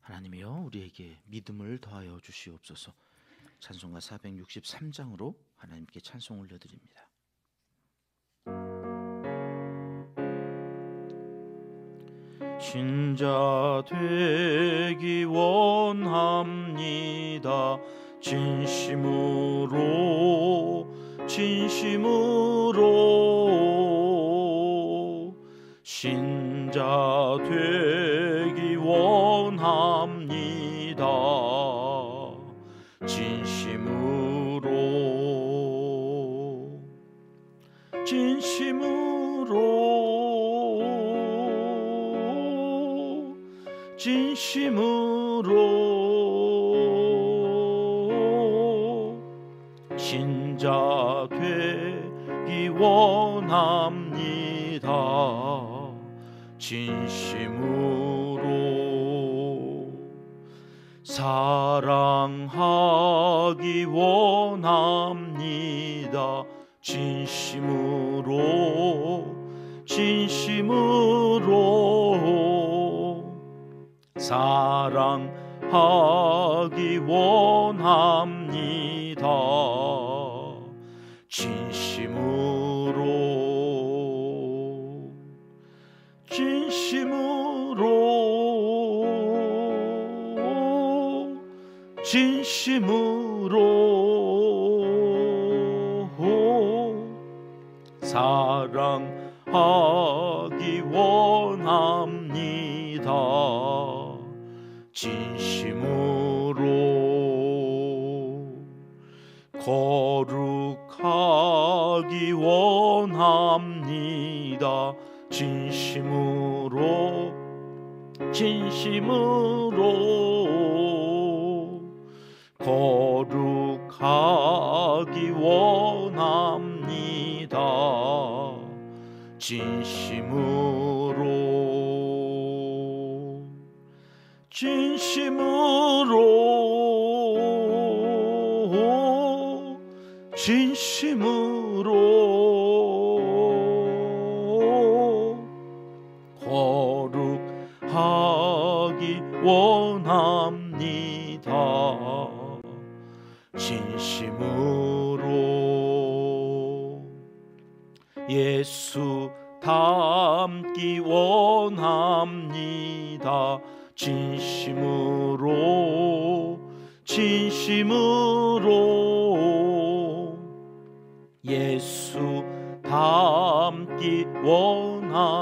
하나님이여 우리에게 믿음을 더하여 주시옵소서. 찬송가 463장으로 하나님께 찬송 올려드립니다. 신자 되기 원합니다. 진심으로 신자 되기 원합니다. 진심으로 신자 되기 원합니다. 진심으로 사랑하기 원합니다. 진심으로 사랑하기 원합니다. 진심으로 사랑하기 원합니다. 진심으로 거룩하기 원합니다. 진심으로 거룩하기 원합니다. 진심으로 거룩하기 원합니다. 진심으로 예수 닮기 원합니다. 진심으로 예수 닮기 원합니다.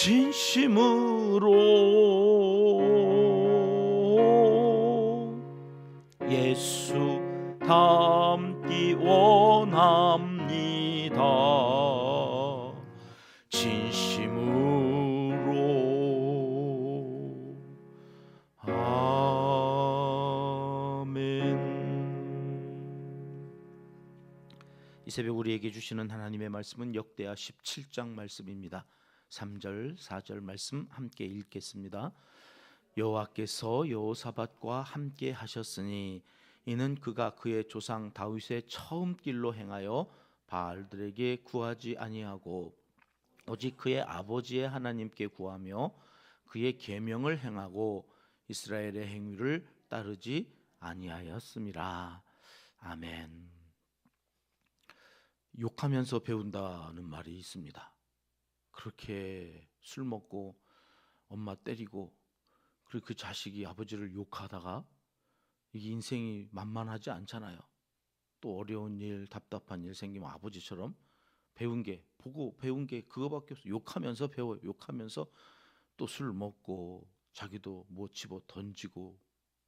진심으로 예수 닮기 원합니다. 진심으로 아멘. 이 새벽 우리에게 주시는 하나님의 말씀은 역대하 17장 말씀입니다. 3절 4절 말씀 함께 읽겠습니다. 여호와께서 여호사밧과 함께 하셨으니 이는 그가 그의 조상 다윗의 처음 길로 행하여 바알들에게 구하지 아니하고 오직 그의 아버지의 하나님께 구하며 그의 계명을 행하고 이스라엘의 행위를 따르지 아니하였음이라. 아멘. 욕하면서 배운다는 말이 있습니다. 그렇게 술 먹고 엄마 때리고 그리고 그 자식이 아버지를 욕하다가 이게 인생이 만만하지 않잖아요. 또 어려운 일, 답답한 일 생기면 아버지처럼 배운 게 그거밖에 없어. 욕하면서 배워요. 욕하면서 또 술 먹고 자기도 못 집어 던지고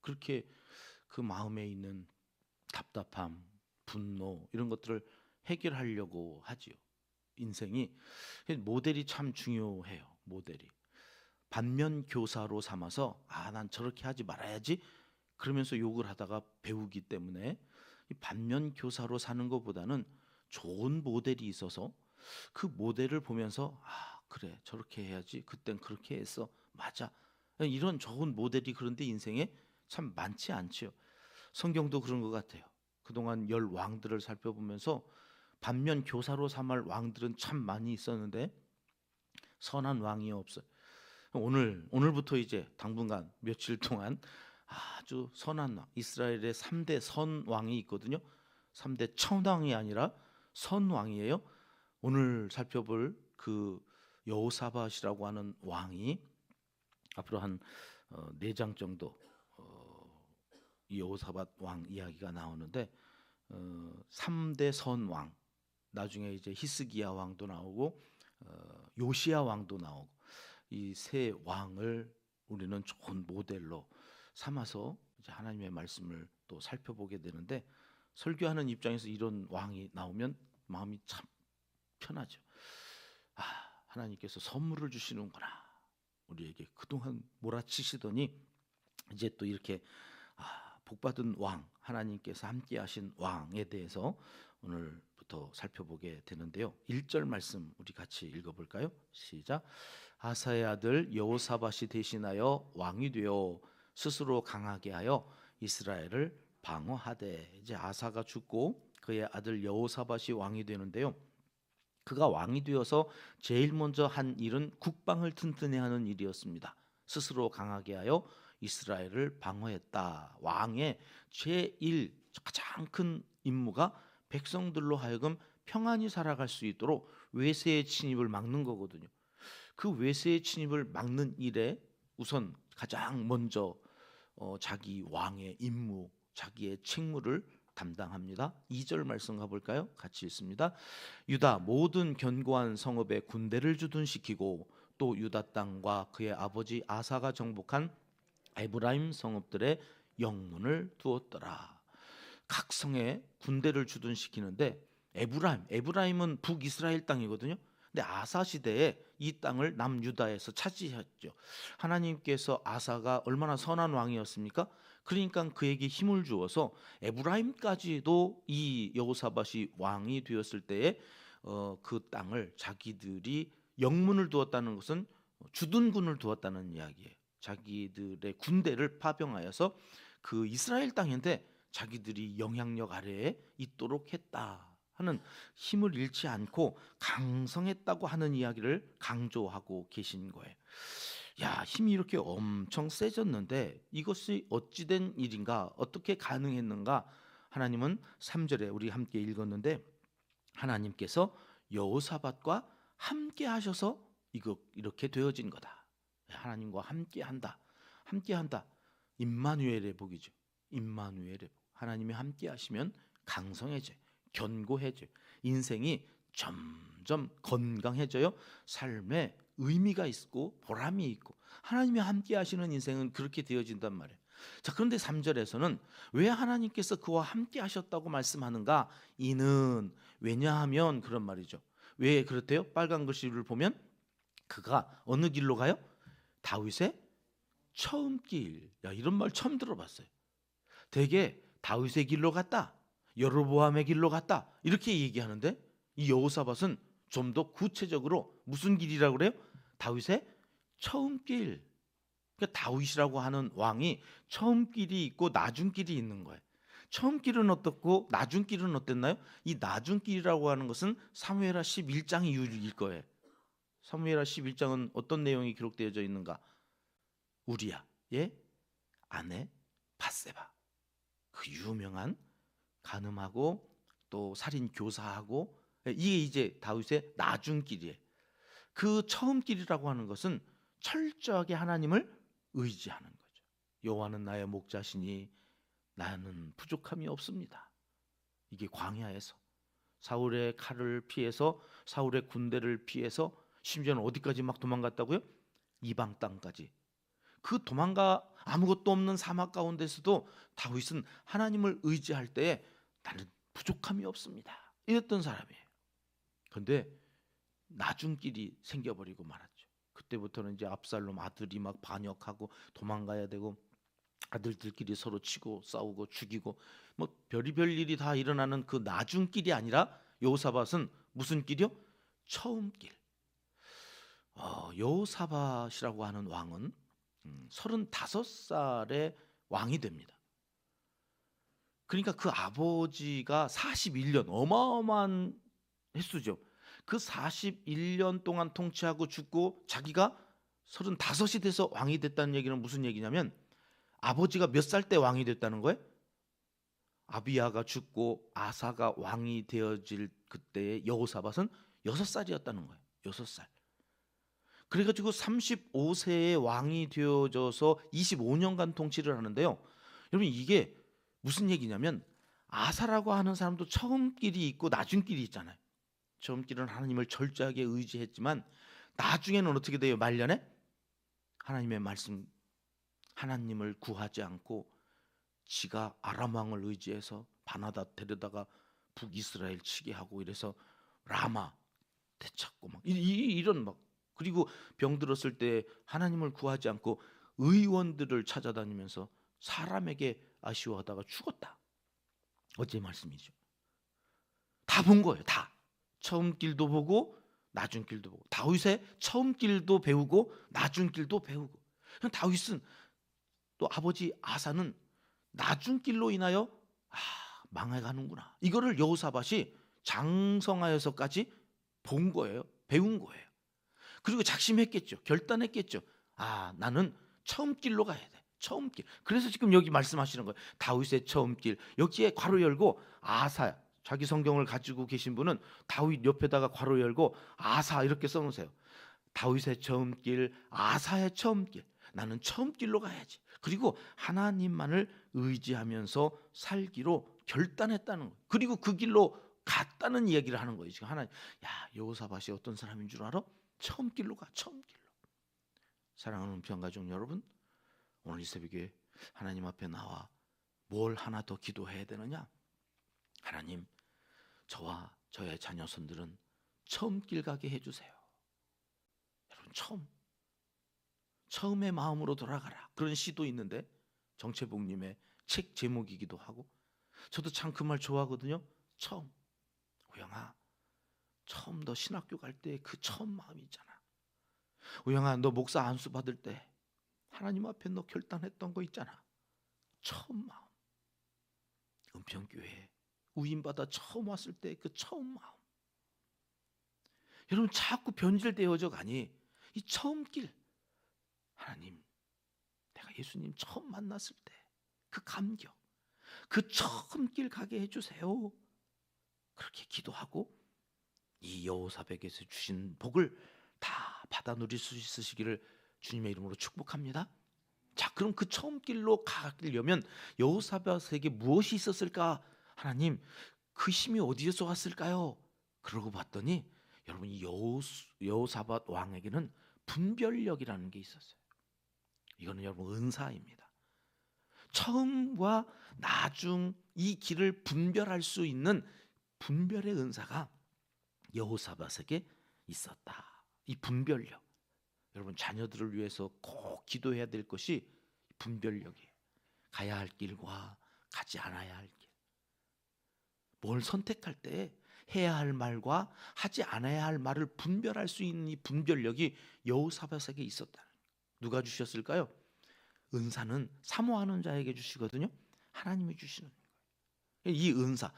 그렇게 그 마음에 있는 답답함, 분노 이런 것들을 해결하려고 하지요. 인생이 모델이 참 중요해요. 모델이 반면 교사로 삼아서 난 저렇게 하지 말아야지 그러면서 욕을 하다가 배우기 때문에 이 반면 교사로 사는 것보다는 좋은 모델이 있어서 그 모델을 보면서 그래 저렇게 해야지 그땐 그렇게 했어 맞아 이런 좋은 모델이 그런데 인생에 참 많지 않지요. 성경도 그런 것 같아요. 그동안 10왕들을 살펴보면서 반면 교사로 삼을 왕들은 참 많이 있었는데 선한 왕이 없어요. 오늘부터 이제 당분간 며칠 동안 아주 선한 왕, 이스라엘의 3대 선왕이 있거든요. 3대 천왕이 아니라 선왕이에요. 오늘 살펴볼 그 여호사밧이라고 하는 왕이 앞으로 한 4장 정도 이 여호사밧 왕 이야기가 나오는데 3대 선왕, 나중에 이제 히스기야 왕도 나오고 요시야 왕도 나오고, 이 세 왕을 우리는 좋은 모델로 삼아서 이제 하나님의 말씀을 또 살펴보게 되는데, 설교하는 입장에서 이런 왕이 나오면 마음이 참 편하죠. 하나님께서 선물을 주시는구나. 우리에게 그동안 몰아치시더니 이제 또 이렇게 복받은 왕, 하나님께서 함께 하신 왕에 대해서 오늘부터 살펴보게 되는데요. 1절 말씀 우리 같이 읽어볼까요? 시작. 아사의 아들 여호사밧이 대신하여 왕이 되어 스스로 강하게 하여 이스라엘을 방어하되, 이제 아사가 죽고 그의 아들 여호사밧이 왕이 되는데요. 그가 왕이 되어서 제일 먼저 한 일은 국방을 튼튼히 하는 일이었습니다. 스스로 강하게 하여 이스라엘을 방어했다. 왕의 제일 가장 큰 임무가 백성들로 하여금 평안히 살아갈 수 있도록 외세의 침입을 막는 거거든요. 그 외세의 침입을 막는 일에 우선 가장 먼저 자기 왕의 임무, 자기의 책무를 담당합니다. 2절 말씀 가볼까요? 같이 읽습니다. 유다 모든 견고한 성읍에 군대를 주둔시키고 또 유다 땅과 그의 아버지 아사가 정복한 에브라임 성읍들의 영문을 두었더라. 각 성에 군대를 주둔시키는데, 에브라임은 북이스라엘 땅이거든요. 근데 아사 시대에 이 땅을 남유다에서 차지했죠. 하나님께서 아사가 얼마나 선한 왕이었습니까? 그러니까 그에게 힘을 주어서 에브라임까지도 이 여호사밧이 왕이 되었을 때에 그 땅을 자기들이 영문을 두었다는 것은 주둔군을 두었다는 이야기예요. 자기들의 군대를 파병하여서 그 이스라엘 땅인데 자기들이 영향력 아래에 있도록 했다 하는, 힘을 잃지 않고 강성했다고 하는 이야기를 강조하고 계신 거예요. 야, 힘이 이렇게 엄청 세졌는데 이것이 어찌된 일인가, 어떻게 가능했는가? 하나님은 3절에 우리 함께 읽었는데, 하나님께서 여호사밧과 함께 하셔서 이렇게 되어진 거다. 하나님과 함께한다. 임마누엘의 복이죠. 임마누엘의 복. 하나님이 함께 하시면 강성해져요. 견고해져요. 인생이 점점 건강해져요. 삶에 의미가 있고 보람이 있고, 하나님이 함께 하시는 인생은 그렇게 되어진단 말이에요. 자, 그런데 3절에서는 왜 하나님께서 그와 함께 하셨다고 말씀하는가? 이는, 왜냐하면, 그런 말이죠. 왜 그렇대요? 빨간 글씨를 보면 그가 어느 길로 가요? 다윗의 처음 길. 야, 이런 말 처음 들어봤어요. 되게 다윗의 길로 갔다, 여로보암의 길로 갔다, 이렇게 얘기하는데 이 여호사밧은 좀 더 구체적으로 무슨 길이라고 그래요? 다윗의 처음 길. 그러니까 다윗이라고 하는 왕이 처음 길이 있고 나중 길이 있는 거예요. 처음 길은 어떻고 나중 길은 어땠나요? 이 나중 길이라고 하는 것은 사무엘하 11장의 이유일 거예요. 사무엘하 11장은 어떤 내용이 기록되어져 있는가? 우리야의 아내 밧세바, 그 유명한 간음하고 또 살인 교사하고, 이게 이제 다윗의 나중 길이에요. 그 처음 길이라고 하는 것은 철저하게 하나님을 의지하는 거죠. 여호와는 나의 목자시니 나는 부족함이 없습니다. 이게 광야에서 사울의 칼을 피해서, 사울의 군대를 피해서, 심지어는 어디까지 막 도망갔다고요? 이방 땅까지. 그 도망가 아무것도 없는 사막 가운데서도 다윗은 하나님을 의지할 때에 나는 부족함이 없습니다, 이랬던 사람이에요. 그런데 나중길이 생겨버리고 말았죠. 그때부터는 이제 압살롬 아들이 막 반역하고 도망가야 되고, 아들들끼리 서로 치고 싸우고 죽이고, 뭐 별의별 일이 다 일어나는 그 나중길이 아니라 여호사밧은 무슨 길이요? 처음 길. 여호사밧이라고 하는 왕은 35살에 왕이 됩니다. 그러니까 그 아버지가 41년, 어마어마한 횟수죠. 그 41년 동안 통치하고 죽고 자기가 35이 돼서 왕이 됐다는 얘기는 무슨 얘기냐면 아버지가 몇 살 때 왕이 됐다는 거예요? 아비야가 죽고 아사가 왕이 되어질 그때의 여호사밧은 6살이었다는 거예요. 6살. 그래가지고 35세에 왕이 되어져서 25년간 통치를 하는데요. 여러분 이게 무슨 얘기냐면 아사라고 하는 사람도 처음 길이 있고 나중 길이 있잖아요. 처음 길은 하나님을 철저하게 의지했지만 나중에는 어떻게 돼요? 말년에 하나님의 말씀, 하나님을 구하지 않고 지가 아람 왕을 의지해서 바나다 데려다가 북이스라엘 치게 하고 이래서 라마 되찾고 막 이런 막 그리고 병들었을 때 하나님을 구하지 않고 의원들을 찾아다니면서 사람에게 아쉬워하다가 죽었다. 어제 말씀이죠. 다 본 거예요. 다. 처음 길도 보고 나중 길도 보고 다윗의 처음 길도 배우고 나중 길도 배우고 다윗은 또 아버지 아사는 나중 길로 인하여 망해가는구나. 이거를 여호사밧이 장성하여서까지 본 거예요. 배운 거예요. 그리고 작심했겠죠. 결단했겠죠. 나는 처음 길로 가야 돼. 처음 길. 그래서 지금 여기 말씀하시는 거예요. 다윗의 처음 길. 여기에 괄호 열고 아사. 자기 성경을 가지고 계신 분은 다윗 옆에다가 괄호 열고 아사 이렇게 써놓으세요. 다윗의 처음 길, 아사의 처음 길. 나는 처음 길로 가야지. 그리고 하나님만을 의지하면서 살기로 결단했다는 거예요. 그리고 그 길로 갔다는 이야기를 하는 거예요. 지금 하나님, 여호사밧이 어떤 사람인 줄 알아? 처음 길로 가, 처음 길로. 사랑하는 평가족 여러분, 오늘 이 새벽에 하나님 앞에 나와 뭘 하나 더 기도해야 되느냐? 하나님, 저와 저의 자녀손들은 처음 길 가게 해주세요. 여러분, 처음의 마음으로 돌아가라. 그런 시도 있는데 정채복님의 책 제목이기도 하고 저도 참 그 말 좋아하거든요. 처음. 우영아, 처음 너 신학교 갈 때 그 처음 마음이 있잖아. 우영아, 너 목사 안수 받을 때 하나님 앞에 너 결단했던 거 있잖아. 처음 마음. 은평교회 우인받아 처음 왔을 때 그 처음 마음. 여러분 자꾸 변질되어져 가니 이 처음 길. 하나님, 내가 예수님 처음 만났을 때 그 감격, 그 처음 길 가게 해주세요. 그렇게 기도하고 이 여호사밧에서 주신 복을 다 받아 누릴 수 있으시기를 주님의 이름으로 축복합니다. 자, 그럼 그 처음 길로 가려면 여호사밧에게 무엇이 있었을까? 하나님, 그 힘이 어디에서 왔을까요? 그러고 봤더니 여러분 이 여호사밧 왕에게는 분별력이라는 게 있었어요. 이거는 여러분 은사입니다. 처음과 나중 이 길을 분별할 수 있는 분별의 은사가 여호사밧에게 있었다. 이 분별력. 여러분 자녀들을 위해서 꼭 기도해야 될 것이 분별력이에요. 가야 할 길과 가지 않아야 할 길. 뭘 선택할 때 해야 할 말과 하지 않아야 할 말을 분별할 수 있는 이 분별력이 여호사밧에게 있었다. 누가 주셨을까요? 은사는 사모하는 자에게 주시거든요. 하나님이 주시는 거예요. 이 은사,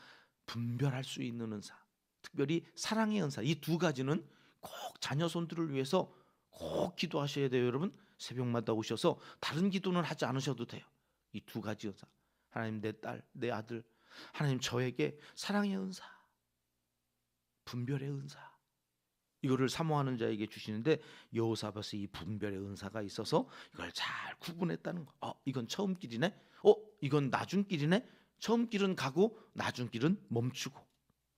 분별할 수 있는 은사, 특별히 사랑의 은사, 이 두 가지는 꼭 자녀 손들을 위해서 꼭 기도하셔야 돼요. 여러분 새벽마다 오셔서 다른 기도는 하지 않으셔도 돼요. 이 두 가지 은사, 하나님 내 딸, 내 아들, 하나님 저에게 사랑의 은사, 분별의 은사, 이거를 사모하는 자에게 주시는데 여호사밧이 이 분별의 은사가 있어서 이걸 잘 구분했다는 거. 이건 처음 길이네. 이건 나중 길이네. 처음 길은 가고 나중 길은 멈추고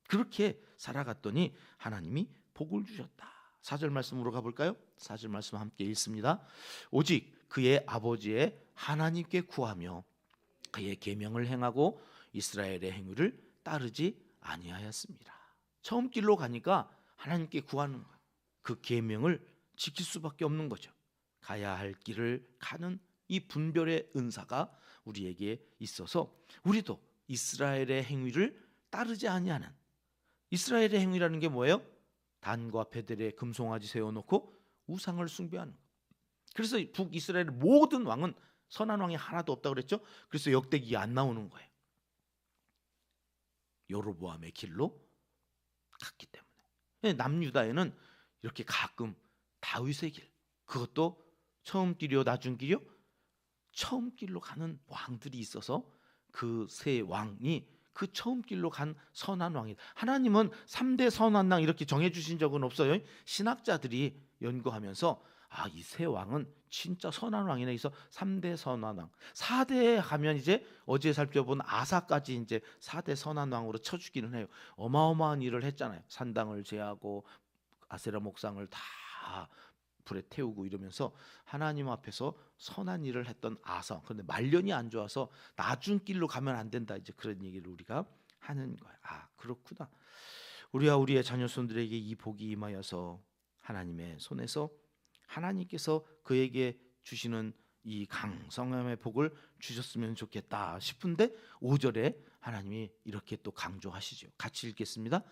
그렇게 살아갔더니 하나님이 복을 주셨다. 4절 말씀으로 가볼까요? 4절 말씀 함께 읽습니다. 오직 그의 아버지의 하나님께 구하며 그의 계명을 행하고 이스라엘의 행위를 따르지 아니하였습니다. 처음 길로 가니까 하나님께 구하는 거예요. 그 계명을 지킬 수밖에 없는 거죠. 가야 할 길을 가는 이 분별의 은사가 우리에게 있어서 우리도 이스라엘의 행위를 따르지 아니하는, 이스라엘의 행위라는 게 뭐예요? 단과 베델에 금송아지 세워놓고 우상을 숭배하는 것. 그래서 북이스라엘의 모든 왕은 선한 왕이 하나도 없다고 그랬죠. 그래서 역대기에 안 나오는 거예요. 여로보암의 길로 갔기 때문에. 남유다에는 이렇게 가끔 다윗의 길, 그것도 처음 길이요 낮은 길이요, 처음 길로 가는 왕들이 있어서 그 세 왕이 그 처음 길로 간 선한 왕이다. 하나님은 3대 선한 왕 이렇게 정해주신 적은 없어요. 신학자들이 연구하면서 이 세 왕은 진짜 선한 왕이네. 그래서 3대 선한 왕, 4대에 가면 이제 어제 살펴본 아사까지 이제 4대 선한 왕으로 쳐주기는 해요. 어마어마한 일을 했잖아요. 산당을 제하고 아세라 목상을 다 불에 태우고 이러면서 하나님 앞에서 선한 일을 했던 아사. 그런데 말년이 안 좋아서 나중 길로 가면 안 된다. 이제 그런 얘기를 우리가 하는 거야. 그렇구나. 우리와 우리의 자녀손들에게 이 복이 임하여서 하나님의 손에서 하나님께서 그에게 주시는 이 강성함의 복을 주셨으면 좋겠다 싶은데 5절에 하나님이 이렇게 또 강조하시죠. 같이 읽겠습니다.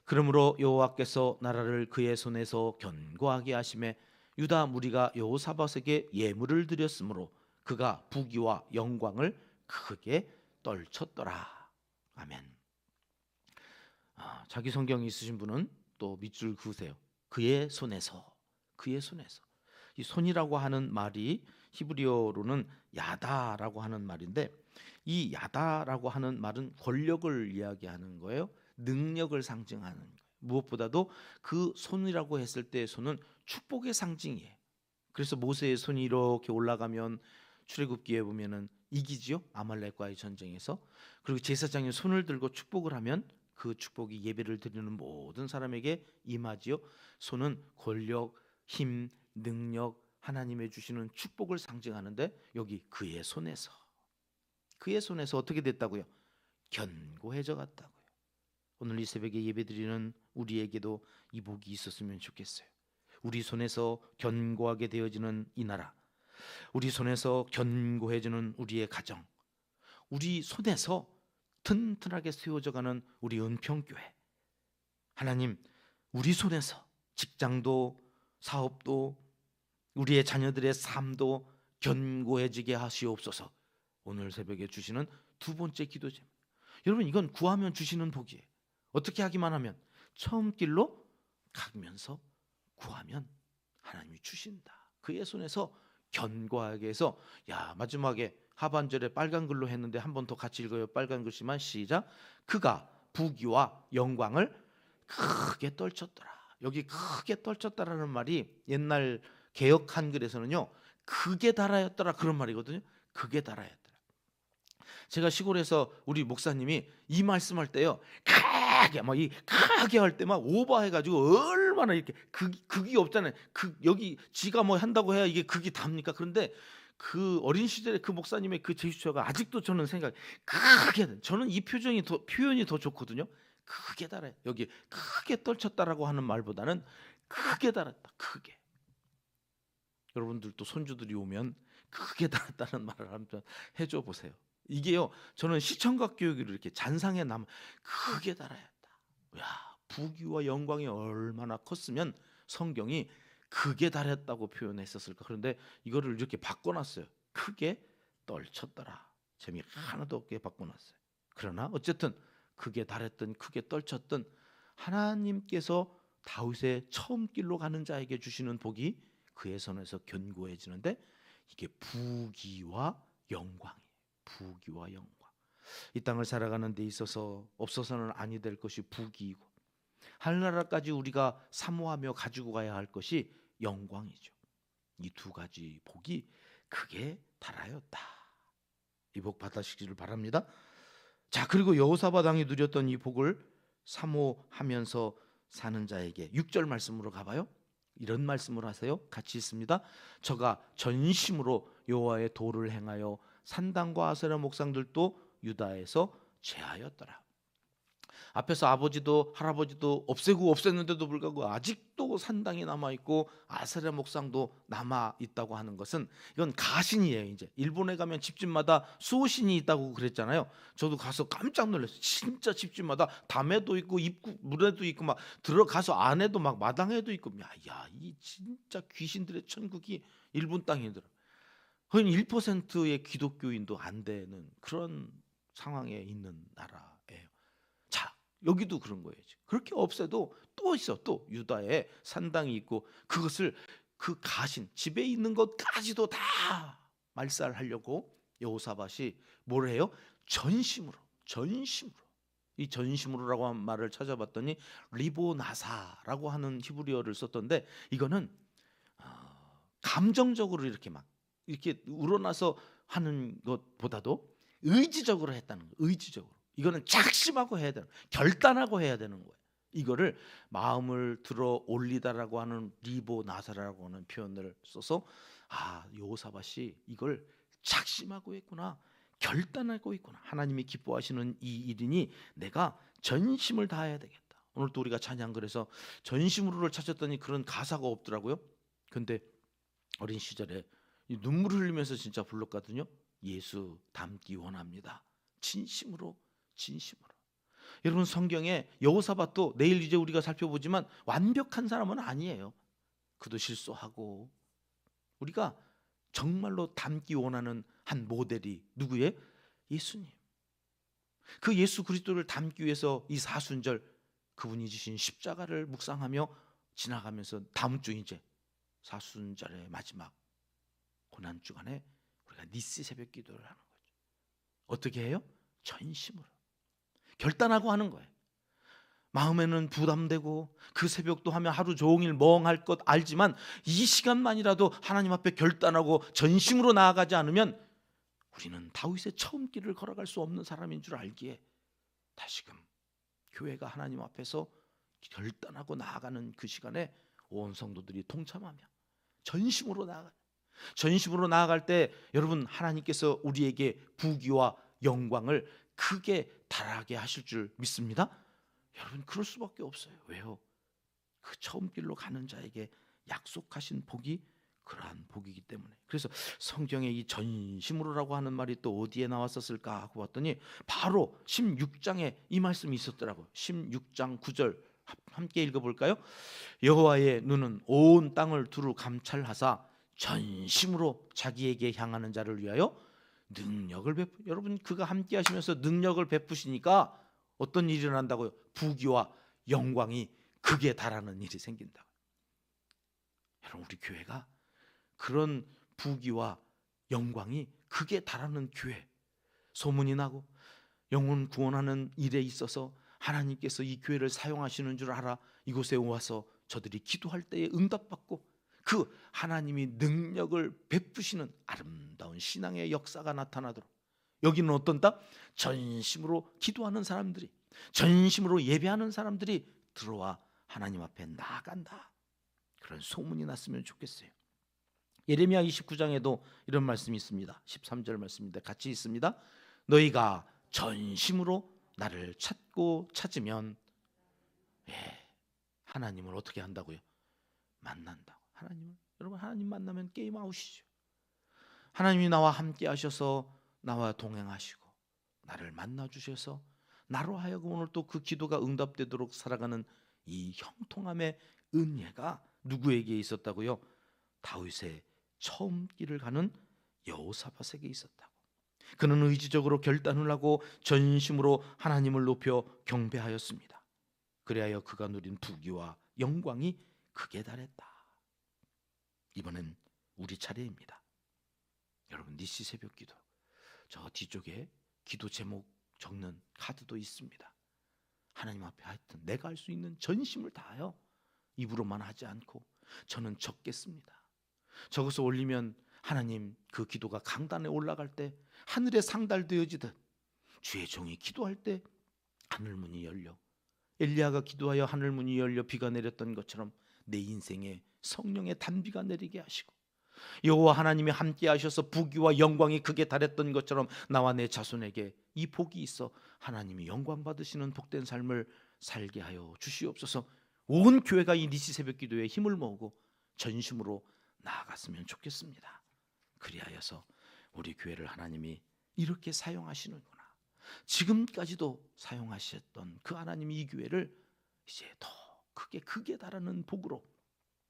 그러므로 여호와께서 나라를 그의 손에서 견고하게 하심에 유다 무리가 여호사밧에게 예물을 드렸으므로 그가 부귀와 영광을 크게 떨쳤더라. 아멘. 자기 성경이 있으신 분은 또 밑줄 그으세요. 그의 손에서, 그의 손에서. 이 손이라고 하는 말이 히브리어로는 야다라고 하는 말인데, 이 야다라고 하는 말은 권력을 이야기하는 거예요. 능력을 상징하는 거예요. 무엇보다도 그 손이라고 했을 때 손은 축복의 상징이에요. 그래서 모세의 손이 이렇게 올라가면 출애굽기에 보면은 이기지요. 아말렉과의 전쟁에서. 그리고 제사장이 손을 들고 축복을 하면 그 축복이 예배를 드리는 모든 사람에게 임하지요. 손은 권력, 힘, 능력, 하나님의 주시는 축복을 상징하는데 여기 그의 손에서, 그의 손에서 어떻게 됐다고요? 견고해져 갔다고요. 오늘 이 새벽에 예배드리는 우리에게도 이 복이 있었으면 좋겠어요. 우리 손에서 견고하게 되어지는 이 나라, 우리 손에서 견고해지는 우리의 가정, 우리 손에서 튼튼하게 세워져가는 우리 은평교회. 하나님, 우리 손에서 직장도 사업도 우리의 자녀들의 삶도 견고해지게 하시옵소서. 오늘 새벽에 주시는 두 번째 기도 제목. 여러분, 이건 구하면 주시는 복이에요. 어떻게 하기만 하면, 처음 길로 가면서 구하면 하나님이 주신다. 그의 손에서 견고하게 해서, 마지막에 하반절에 빨간 글로 했는데 한 번 더 같이 읽어요. 빨간 글씨만 시작. 그가 부귀와 영광을 크게 떨쳤더라. 여기 크게 떨쳤다라는 말이 옛날 개역 한글에서는요, 크게 달하였더라 그런 말이거든요. 크게 달하였더라. 제가 시골에서 우리 목사님이 이 말씀할 때요, 크게 막 이 크게 할 때 막 오버해가지고 얼마나 이렇게 극이 없잖아요. 여기 지가 뭐 한다고 해야 이게 극이 답니까? 그런데 그 어린 시절에 그 목사님의 그 제스처가 아직도 저는 크게, 저는 이 표현이 더 좋거든요. 크게 달아요. 여기 크게 떨쳤다라고 하는 말보다는 크게 달았다. 크게. 여러분들도 손주들이 오면 크게 달았다는 말을 한번 해줘 보세요. 이게요, 저는 시청각 교육으로 이렇게 잔상에 크게 달아야겠다. 부귀와 영광이 얼마나 컸으면 성경이 크게 달했다고 표현했었을까. 그런데 이거를 이렇게 바꿔놨어요. 크게 떨쳤더라. 재미 하나도 없게 바꿔놨어요. 그러나 어쨌든 크게 달했든 크게 떨쳤든 하나님께서 다윗의 처음 길로 가는 자에게 주시는 복이 그의 손에서 견고해지는데, 이게 부귀와 영광이에요. 부귀와 영광. 이 땅을 살아가는 데 있어서 없어서는 아니 될 것이 부귀이고, 하늘나라까지 우리가 사모하며 가지고 가야 할 것이 영광이죠. 이 두 가지 복이 크게 달하였다. 이 복 받으시기를 바랍니다. 자, 그리고 여호사밧 왕이 누렸던 이 복을 사모하면서 사는 자에게 6절 말씀으로 가봐요. 이런 말씀을 하세요. 같이 있습니다. 저가 전심으로 여호와의 도를 행하여 산당과 아세라 목상들도 유다에서 제하였더라. 앞에서 아버지도 할아버지도 없애고 없앴는데도 불구하고 아직도 산당이 남아있고 아세라 목상도 남아있다고 하는 것은, 이건 가신이에요. 이제 일본에 가면 집집마다 수호신이 있다고 그랬잖아요. 저도 가서 깜짝 놀랐어요. 진짜 집집마다 담에도 있고 입구 문에도 있고 막 들어가서 안에도 막 마당에도 있고, 이 진짜 귀신들의 천국이 일본 땅이더라. 거의 1%의 기독교인도 안 되는 그런 상황에 있는 나라예요. 자, 여기도 그런 거예요. 그렇게 없애도 또 있어. 또 유다에 산당이 있고 그것을 그 가신 집에 있는 것까지도 다 말살하려고 여호사밧이 뭘 해요? 전심으로 이 전심으로라고 한 말을 찾아봤더니 리보나사라고 하는 히브리어를 썼던데 이거는 감정적으로 이렇게 막 이렇게 우러나서 하는 것보다도 의지적으로 했다는 거예요. 의지적으로. 이거는 작심하고 해야 되는, 결단하고 해야 되는 거예요. 이거를 마음을 들어 올리다라고 하는 리보나사라고 하는 표현을 써서 여호사밧이 이걸 작심하고 했구나, 결단하고 있구나. 하나님이 기뻐하시는 이 일이니 내가 전심을 다해야 되겠다. 오늘 또 우리가 찬양 그래서 전심으로를 찾았더니 그런 가사가 없더라고요. 근데 어린 시절에 눈물을 흘리면서 진짜 불렀거든요. 예수 닮기 원합니다. 진심으로. 여러분, 성경에 여호사밧도 내일 이제 우리가 살펴보지만 완벽한 사람은 아니에요. 그도 실수하고. 우리가 정말로 닮기 원하는 한 모델이 누구예요? 예수님. 그 예수 그리스도를 닮기 위해서 이 사순절 그분이 지신 십자가를 묵상하며 지나가면서 다음 주 이제 사순절의 마지막 고난 주간에 우리가 니시 새벽 기도를 하는 거죠. 어떻게 해요? 전심으로 결단하고 하는 거예요. 마음에는 부담되고 그 새벽도 하면 하루 종일 멍할 것 알지만 이 시간만이라도 하나님 앞에 결단하고 전심으로 나아가지 않으면 우리는 다윗의 처음 길을 걸어갈 수 없는 사람인 줄 알기에 다시금 교회가 하나님 앞에서 결단하고 나아가는 그 시간에 온 성도들이 동참하며 전심으로 나아갈 때 여러분, 하나님께서 우리에게 부귀와 영광을 크게 달하게 하실 줄 믿습니다. 여러분, 그럴 수밖에 없어요. 왜요? 그 처음 길로 가는 자에게 약속하신 복이 그러한 복이기 때문에. 그래서 성경에 이 전심으로라고 하는 말이 또 어디에 나왔었을까 하고 봤더니 바로 16장에 이 말씀이 있었더라고요. 16장 9절 함께 읽어볼까요? 여호와의 눈은 온 땅을 두루 감찰하사 전심으로 자기에게 향하는 자를 위하여 능력을 여러분, 그가 함께 하시면서 능력을 베푸시니까 어떤 일이 일어난다고요? 부귀와 영광이 극에 달하는 일이 생긴다. 여러분, 우리 교회가 그런 부귀와 영광이 극에 달하는 교회, 소문이 나고 영혼 구원하는 일에 있어서 하나님께서 이 교회를 사용하시는 줄 알아 이곳에 와서 저들이 기도할 때에 응답받고 그 하나님이 능력을 베푸시는 아름다운 신앙의 역사가 나타나도록, 여기는 어떤 땅? 전심으로 기도하는 사람들이, 전심으로 예배하는 사람들이 들어와 하나님 앞에 나아간다. 그런 소문이 났으면 좋겠어요. 예레미야 29장에도 이런 말씀이 있습니다. 13절 말씀인데 같이 있습니다. 너희가 전심으로 나를 찾고 찾으면, 하나님을 어떻게 한다고요? 만난다고. 여러분, 하나님 만나면 게임 아웃이죠. 하나님이 나와 함께 하셔서 나와 동행하시고 나를 만나 주셔서 나로 하여금 오늘 또 그 기도가 응답되도록 살아가는 이 형통함의 은혜가 누구에게 있었다고요? 다윗의 처음 길을 가는 여호사밧에게 있었다고. 그는 의지적으로 결단을 하고 전심으로 하나님을 높여 경배하였습니다. 그리하여 그가 누린 부귀와 영광이 극에 달했다. 이번엔 우리 차례입니다. 여러분, 니시 새벽 기도, 저 뒤쪽에 기도 제목 적는 카드도 있습니다. 하나님 앞에 하여튼 내가 할 수 있는 전심을 다하여 입으로만 하지 않고 저는 적겠습니다. 적어서 올리면 하나님 그 기도가 강단에 올라갈 때 하늘에 상달되어지듯 주의 종이 기도할 때 하늘문이 열려, 엘리야가 기도하여 하늘문이 열려 비가 내렸던 것처럼 내 인생에 성령의 단비가 내리게 하시고, 여호와 하나님이 함께 하셔서 부귀와 영광이 극에 달했던 것처럼 나와 내 자손에게 이 복이 있어 하나님이 영광 받으시는 복된 삶을 살게 하여 주시옵소서. 온 교회가 이 니시 새벽 기도에 힘을 모으고 전심으로 나아갔으면 좋겠습니다. 그리하여서 우리 교회를 하나님이 이렇게 사용하시는구나, 지금까지도 사용하셨던 그 하나님이 이 교회를 이제 더 크게 극에 달하는 복으로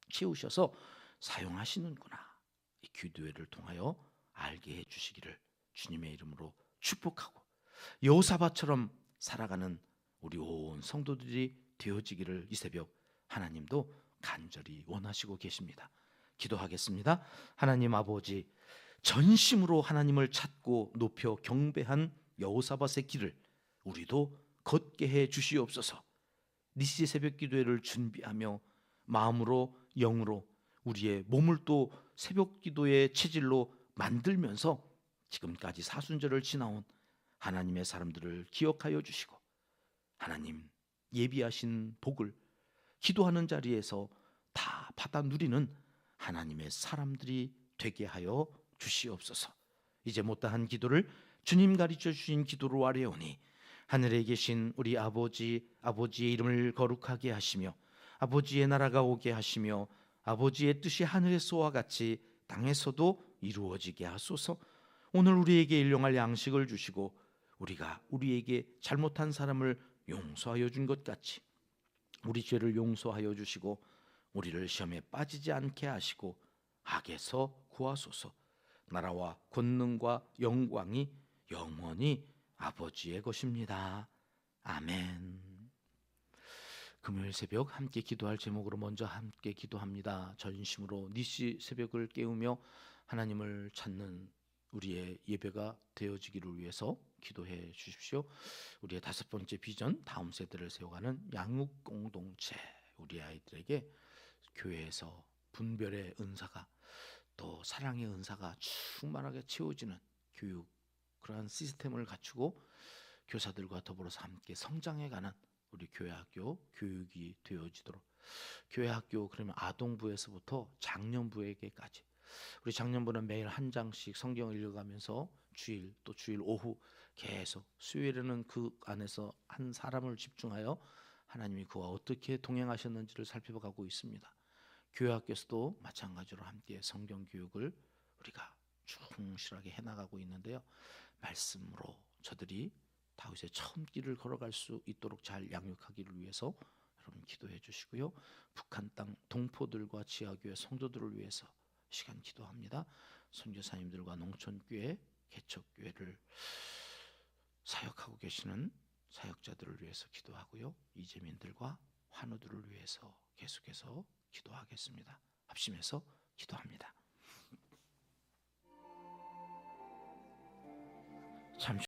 채우셔서 사용하시는구나, 이 기도회를 통하여 알게 해주시기를 주님의 이름으로 축복하고 여호사밧처럼 살아가는 우리 온 성도들이 되어지기를 이 새벽 하나님도 간절히 원하시고 계십니다. 기도하겠습니다. 하나님 아버지, 전심으로 하나님을 찾고 높여 경배한 여호사밧의 길을 우리도 걷게 해 주시옵소서. 니시 새벽 기도회를 준비하며 마음으로 영으로 우리의 몸을 또 새벽 기도의 체질로 만들면서 지금까지 사순절을 지나온 하나님의 사람들을 기억하여 주시고 하나님 예비하신 복을 기도하는 자리에서 다 받아 누리는 하나님의 사람들이 되게 하여 주시옵소서. 이제 못다한 기도를 주님 가르쳐 주신 기도로 아뢰오니 하늘에 계신 우리 아버지, 아버지의 이름을 거룩하게 하시며 아버지의 나라가 오게 하시며 아버지의 뜻이 하늘에서와 같이 땅에서도 이루어지게 하소서. 오늘 우리에게 일용할 양식을 주시고 우리가 우리에게 잘못한 사람을 용서하여 준 것 같이 우리 죄를 용서하여 주시고 우리를 시험에 빠지지 않게 하시고 악에서 구하소서. 나라와 권능과 영광이 영원히 아버지의 것입니다. 아멘. 금요일 새벽 함께 기도할 제목으로 먼저 함께 기도합니다. 전심으로 니시 새벽을 깨우며 하나님을 찾는 우리의 예배가 되어지기를 위해서 기도해 주십시오. 우리의 다섯 번째 비전, 다음 세대를 세워가는 양육 공동체. 우리 아이들에게 교회에서 분별의 은사가 또 사랑의 은사가 충만하게 채워지는 교육, 그러한 시스템을 갖추고 교사들과 더불어서 함께 성장해가는 우리 교회학교 교육이 되어지도록, 교회학교 그러면 아동부에서부터 장년부에게까지 우리 장년부는 매일 한 장씩 성경을 읽어가면서 주일 또 주일 오후 계속, 수요일에는 그 안에서 한 사람을 집중하여 하나님이 그와 어떻게 동행하셨는지를 살펴가고 있습니다. 교회학교에서도 마찬가지로 함께 성경 교육을 우리가 충실하게 해나가고 있는데요. 말씀으로 저들이 다윗의 처음 길을 걸어갈 수 있도록 잘 양육하기를 위해서 여러분 기도해 주시고요. 북한 땅 동포들과 지하교회 성도들을 위해서 시간 기도합니다. 선교사님들과 농촌교회, 개척교회를 사역하고 계시는 사역자들을 위해서 기도하고요. 이재민들과 환우들을 위해서 계속해서 기도하겠습니다. 합심해서 기도합니다. 참